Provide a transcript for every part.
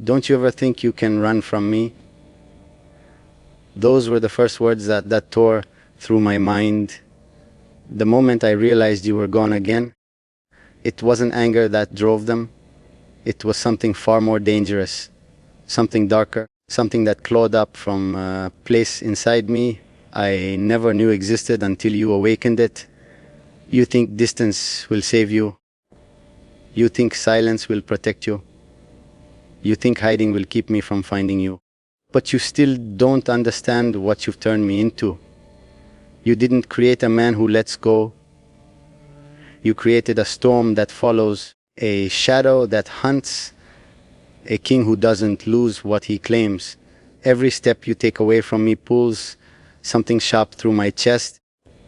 Don't you ever think you can run from me? Those were the first words that tore through my mind. The moment I realized you were gone again, it wasn't anger that drove them. It was something far more dangerous, something darker, something that clawed up from a place inside me I never knew existed until you awakened it. You think distance will save you. You think silence will protect you. You think hiding will keep me from finding you. But you still don't understand what you've turned me into. You didn't create a man who lets go. You created a storm that follows, a shadow that hunts, a king who doesn't lose what he claims. Every step you take away from me pulls something sharp through my chest,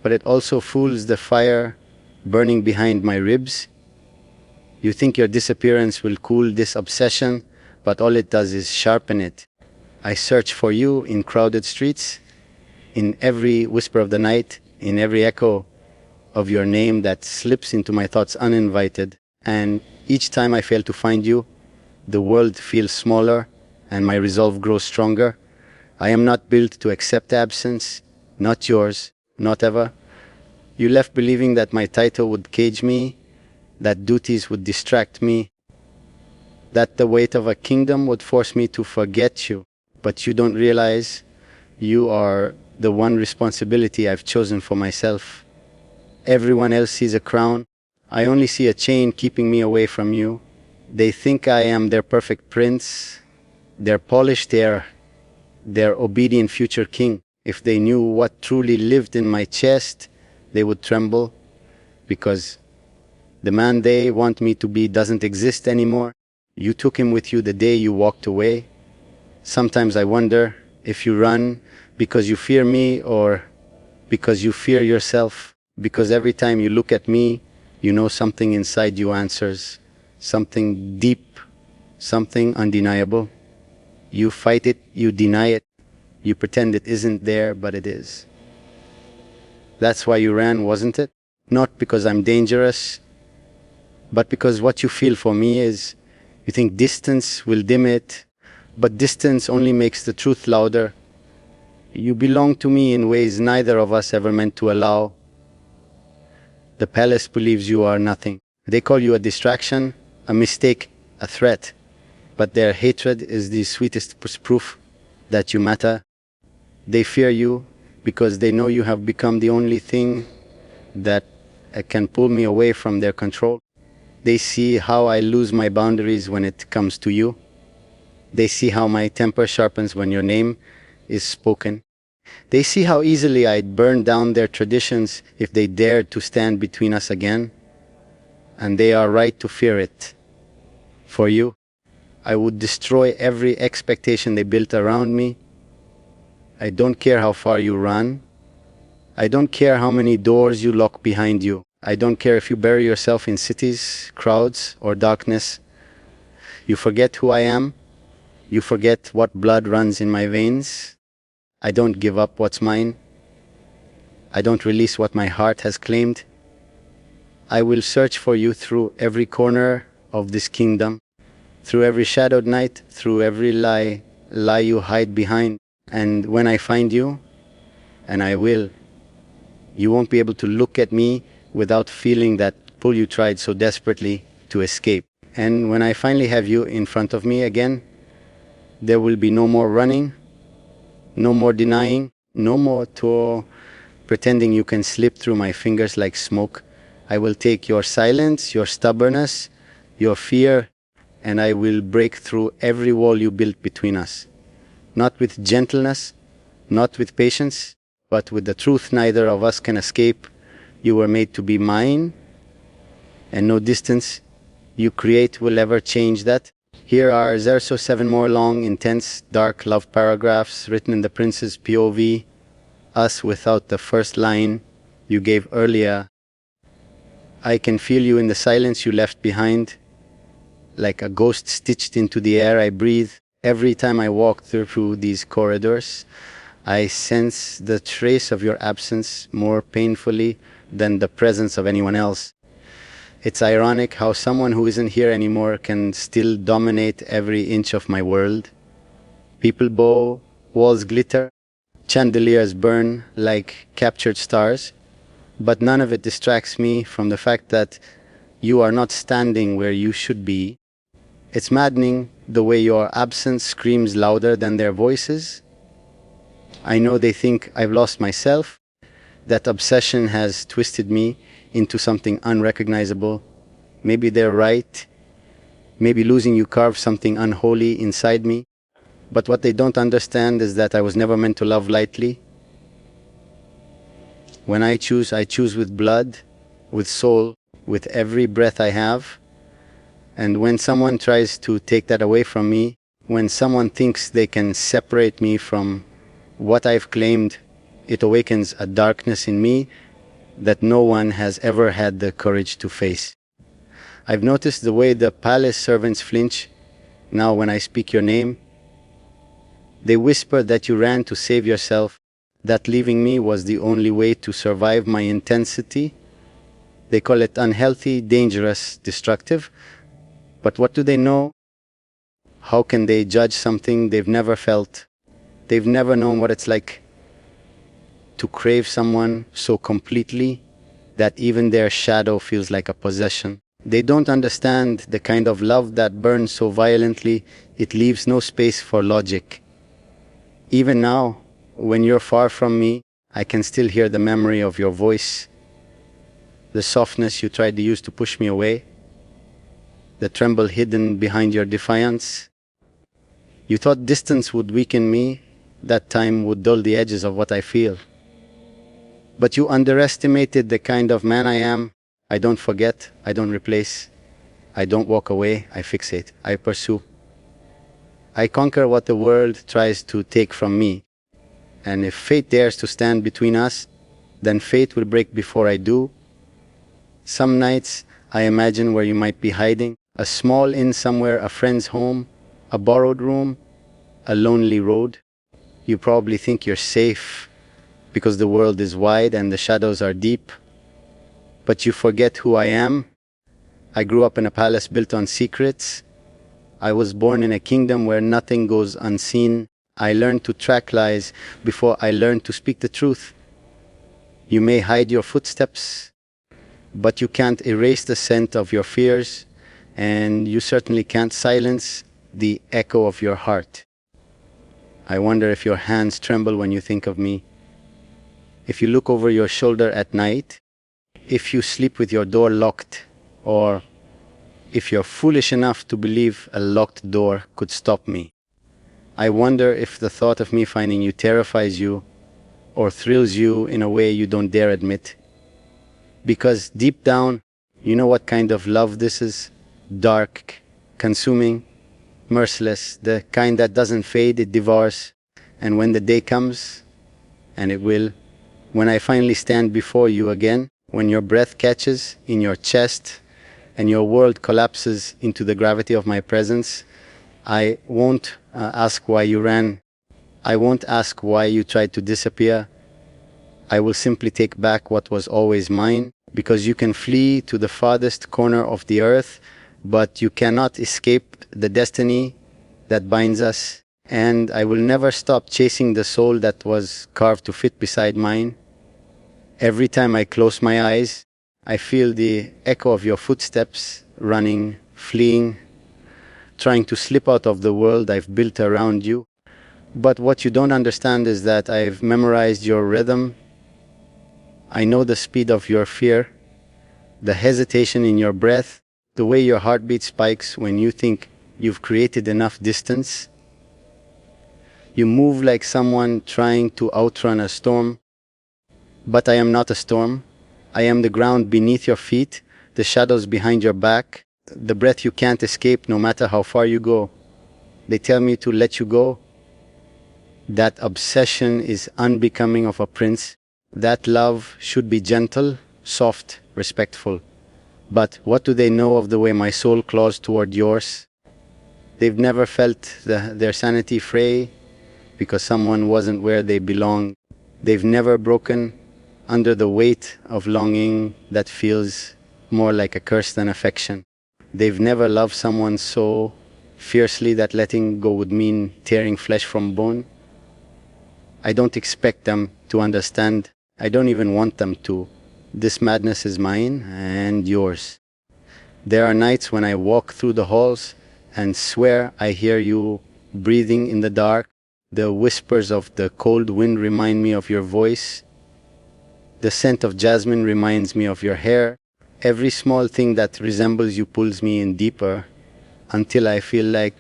but it also fuels the fire burning behind my ribs. You think your disappearance will cool this obsession, but all it does is sharpen it. I search for you in crowded streets, in every whisper of the night, in every echo of your name that slips into my thoughts uninvited. And each time I fail to find you, the world feels smaller and my resolve grows stronger. I am not built to accept absence, not yours, not ever. You left believing that my title would cage me, that duties would distract me, that the weight of a kingdom would force me to forget you. But you don't realize you are the one responsibility I've chosen for myself. Everyone else sees a crown. I only see a chain keeping me away from you. They think I am their perfect prince, their polished heir, their obedient future king. If they knew what truly lived in my chest, they would tremble, because the man they want me to be doesn't exist anymore. You took him with you the day you walked away. Sometimes I wonder if you run because you fear me or because you fear yourself. Because every time you look at me, you know something inside you answers. Something deep, something undeniable. You fight it, you deny it. You pretend it isn't there, but it is. That's why you ran, wasn't it? Not because I'm dangerous, but because what you feel for me is, you think distance will dim it, but distance only makes the truth louder. You belong to me in ways neither of us ever meant to allow. The palace believes you are nothing. They call you a distraction, a mistake, a threat. But their hatred is the sweetest proof that you matter. They fear you because they know you have become the only thing that can pull me away from their control. They see how I lose my boundaries when it comes to you. They see how my temper sharpens when your name is spoken. They see how easily I'd burn down their traditions if they dared to stand between us again. And they are right to fear it. For you, I would destroy every expectation they built around me. I don't care how far you run. I don't care how many doors you lock behind you. I don't care if you bury yourself in cities, crowds, or darkness. You forget who I am. You forget what blood runs in my veins. I don't give up what's mine. I don't release what my heart has claimed. I will search for you through every corner of this kingdom, through every shadowed night, through every lie you hide behind. And when I find you, and I will, you won't be able to look at me without feeling that pull you tried so desperately to escape. And when I finally have you in front of me again, there will be no more running, no more denying, no more pretending you can slip through my fingers like smoke. I will take your silence, your stubbornness, your fear, and I will break through every wall you built between us. Not with gentleness, not with patience, but with the truth neither of us can escape. You were made to be mine, and no distance you create will ever change that. Here are 7 more long, intense, dark love paragraphs written in the prince's POV, us without the first line you gave earlier. I can feel you in the silence you left behind, like a ghost stitched into the air I breathe. Every time I walk through these corridors, I sense the trace of your absence more painfully than the presence of anyone else. It's ironic how someone who isn't here anymore can still dominate every inch of my world. People bow, walls glitter, chandeliers burn like captured stars, but none of it distracts me from the fact that you are not standing where you should be. It's maddening the way your absence screams louder than their voices. I know they think I've lost myself, that obsession has twisted me into something unrecognizable. Maybe they're right. Maybe losing you carved something unholy inside me. But what they don't understand is that I was never meant to love lightly. When I choose with blood, with soul, with every breath I have. And when someone tries to take that away from me, when someone thinks they can separate me from what I've claimed, it awakens a darkness in me that no one has ever had the courage to face. I've noticed the way the palace servants flinch now when I speak your name. They whisper that you ran to save yourself, that leaving me was the only way to survive my intensity. They call it unhealthy, dangerous, destructive. But what do they know? How can they judge something they've never felt? They've never known what it's like to crave someone so completely that even their shadow feels like a possession. They don't understand the kind of love that burns so violently it leaves no space for logic. Even now, when you're far from me, I can still hear the memory of your voice, the softness you tried to use to push me away, the tremble hidden behind your defiance. You thought distance would weaken me, that time would dull the edges of what I feel. But you underestimated the kind of man I am. I don't forget, I don't replace, I don't walk away, I fixate, I pursue. I conquer what the world tries to take from me. And if fate dares to stand between us, then fate will break before I do. Some nights I imagine where you might be hiding, a small inn somewhere, a friend's home, a borrowed room, a lonely road. You probably think you're safe because the world is wide and the shadows are deep. But you forget who I am. I grew up in a palace built on secrets. I was born in a kingdom where nothing goes unseen. I learned to track lies before I learned to speak the truth. You may hide your footsteps, but you can't erase the scent of your fears, and you certainly can't silence the echo of your heart. I wonder if your hands tremble when you think of me, if you look over your shoulder at night, if you sleep with your door locked, or if you're foolish enough to believe a locked door could stop me. I wonder if the thought of me finding you terrifies you or thrills you in a way you don't dare admit. Because deep down, you know what kind of love this is? Dark, consuming, merciless, the kind that doesn't fade, it devours. And when the day comes, and it will, when I finally stand before you again, when your breath catches in your chest and your world collapses into the gravity of my presence, I won't ask why you ran. I won't ask why you tried to disappear. I will simply take back what was always mine, because you can flee to the farthest corner of the earth, but you cannot escape the destiny that binds us. And I will never stop chasing the soul that was carved to fit beside mine. Every time I close my eyes, I feel the echo of your footsteps running, fleeing, trying to slip out of the world I've built around you. But what you don't understand is that I've memorized your rhythm. I know the speed of your fear, the hesitation in your breath, the way your heartbeat spikes when you think you've created enough distance. You move like someone trying to outrun a storm. But I am not a storm. I am the ground beneath your feet, the shadows behind your back, the breath you can't escape no matter how far you go. They tell me to let you go. That obsession is unbecoming of a prince. That love should be gentle, soft, respectful. But what do they know of the way my soul claws toward yours? They've never felt their sanity fray because someone wasn't where they belong. They've never broken under the weight of longing that feels more like a curse than affection. They've never loved someone so fiercely that letting go would mean tearing flesh from bone. I don't expect them to understand. I don't even want them to. This madness is mine and yours. There are nights when I walk through the halls and swear I hear you breathing in the dark. The whispers of the cold wind remind me of your voice. The scent of jasmine reminds me of your hair. Every small thing that resembles you pulls me in deeper until I feel like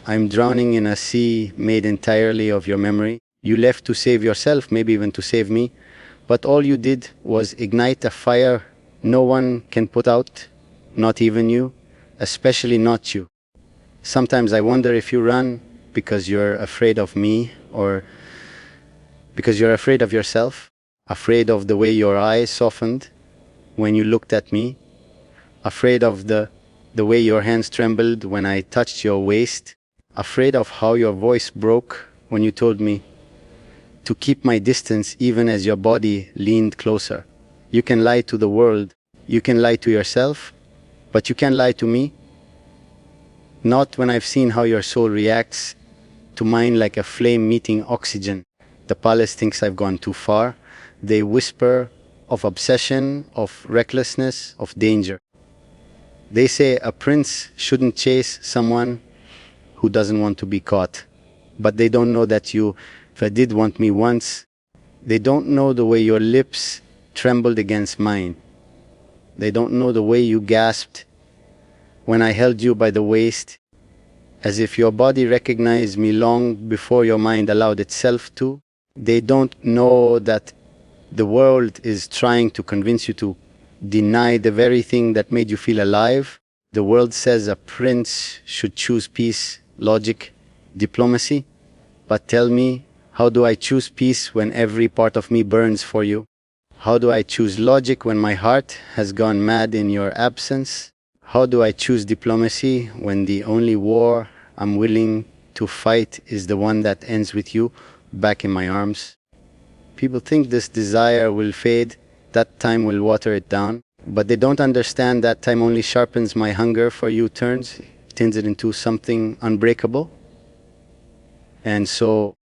I'm drowning in a sea made entirely of your memory. You left to save yourself, maybe even to save me, but all you did was ignite a fire no one can put out, not even you, especially not you. Sometimes I wonder if you run because you're afraid of me or because you're afraid of yourself, afraid of the way your eyes softened when you looked at me, afraid of the way your hands trembled when I touched your waist, afraid of how your voice broke when you told me to keep my distance even as your body leaned closer. You can lie to the world, you can lie to yourself, but you can't lie to me. Not when I've seen how your soul reacts to mine like a flame meeting oxygen. The palace thinks I've gone too far. They whisper of obsession, of recklessness, of danger. They say a prince shouldn't chase someone who doesn't want to be caught. But they don't know that you did want me once. They don't know the way your lips trembled against mine. They don't know the way you gasped when I held you by the waist, as if your body recognized me long before your mind allowed itself to. They don't know that the world is trying to convince you to deny the very thing that made you feel alive. The world says a prince should choose peace, logic, diplomacy. But tell me, how do I choose peace when every part of me burns for you? How do I choose logic when my heart has gone mad in your absence? How do I choose diplomacy when the only war I'm willing to fight is the one that ends with you back in my arms? People think this desire will fade, that time will water it down, but they don't understand that time only sharpens my hunger for you, turns it into something unbreakable. And so,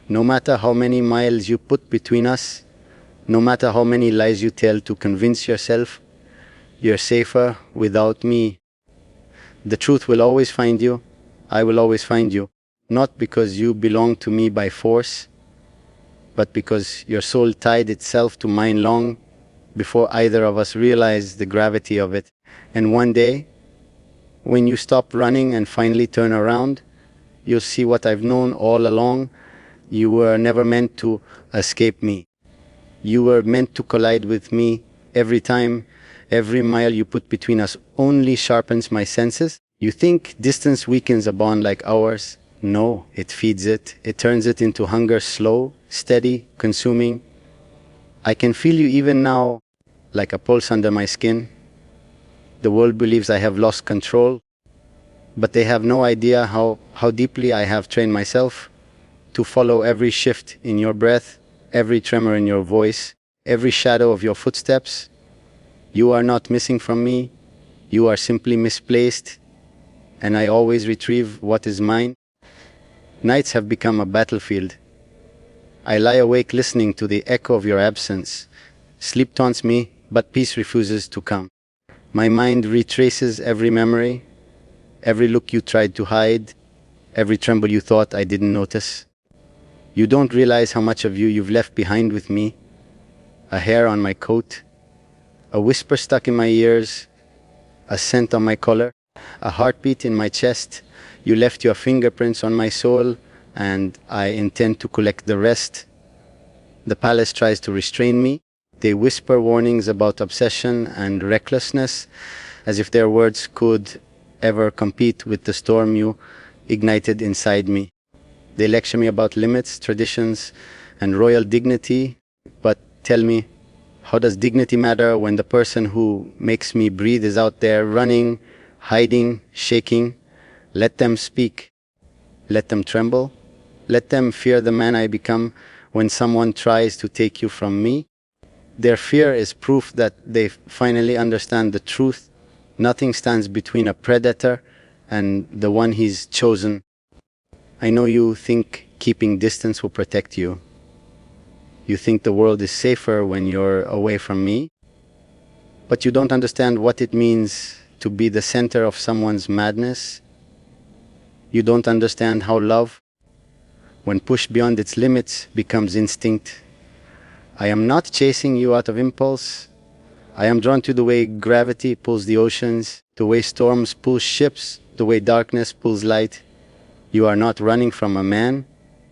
no matter how many miles you put between us, no matter how many lies you tell to convince yourself you're safer without me, the truth will always find you. I will always find you. Not because you belong to me by force, but because your soul tied itself to mine long before either of us realized the gravity of it. And one day, when you stop running and finally turn around, you'll see what I've known all along. You were never meant to escape me. You were meant to collide with me every time. Every mile you put between us only sharpens my senses. You think distance weakens a bond like ours? No, it feeds it. It turns it into hunger, slow, steady, consuming. I can feel you even now, like a pulse under my skin. The world believes I have lost control, but they have no idea how deeply I have trained myself to follow every shift in your breath, every tremor in your voice, every shadow of your footsteps. You are not missing from me. You are simply misplaced, and I always retrieve what is mine. Nights have become a battlefield. I lie awake listening to the echo of your absence. Sleep taunts me, but peace refuses to come. My mind retraces every memory, every look you tried to hide, every tremble you thought I didn't notice. You don't realize how much of you you've left behind with me. A hair on my coat, a whisper stuck in my ears, a scent on my collar, a heartbeat in my chest. You left your fingerprints on my soul, and I intend to collect the rest. The palace tries to restrain me. They whisper warnings about obsession and recklessness, as if their words could ever compete with the storm you ignited inside me. They lecture me about limits, traditions, and royal dignity. But tell me, how does dignity matter when the person who makes me breathe is out there running, hiding, shaking? Let them speak. Let them tremble. Let them fear the man I become when someone tries to take you from me. Their fear is proof that they finally understand the truth. Nothing stands between a predator and the one he's chosen. I know you think keeping distance will protect you. You think the world is safer when you're away from me, but you don't understand what it means to be the center of someone's madness. You don't understand how love, when pushed beyond its limits, becomes instinct. I am not chasing you out of impulse. I am drawn to the way gravity pulls the oceans, the way storms pull ships, the way darkness pulls light. You are not running from a man,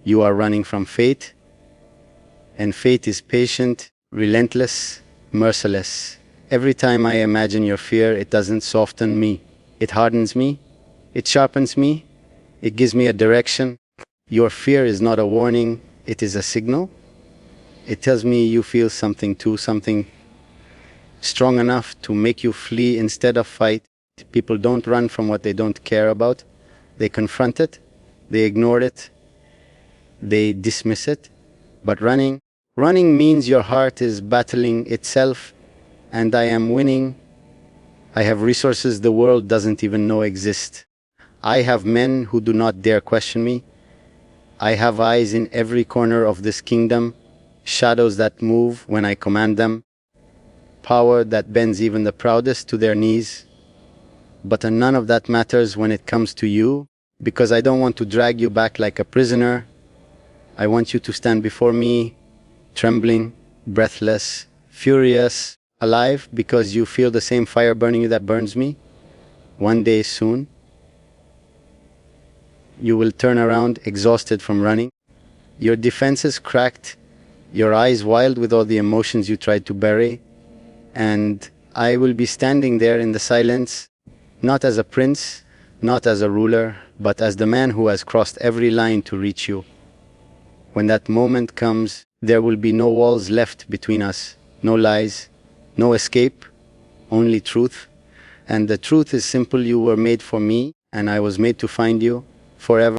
you are running from fate. And fate is patient, relentless, merciless. Every time I imagine your fear, it doesn't soften me. It hardens me, it sharpens me, it gives me a direction. Your fear is not a warning, it is a signal. It tells me you feel something too, something strong enough to make you flee instead of fight. People don't run from what they don't care about. They confront it, they ignore it, they dismiss it. But running means your heart is battling itself, and I am winning. I have resources the world doesn't even know exist. I have men who do not dare question me. I have eyes in every corner of this kingdom, shadows that move when I command them, power that bends even the proudest to their knees. But none of that matters when it comes to you, because I don't want to drag you back like a prisoner. I want you to stand before me, trembling, breathless, furious, alive, because you feel the same fire burning you that burns me. One day soon, you will turn around exhausted from running, your defenses cracked, your eyes wild with all the emotions you tried to bury, and I will be standing there in the silence, not as a prince, not as a ruler, but as the man who has crossed every line to reach you. When that moment comes, there will be no walls left between us, no lies, no escape, only truth. And the truth is simple: you were made for me, and I was made to find you forever.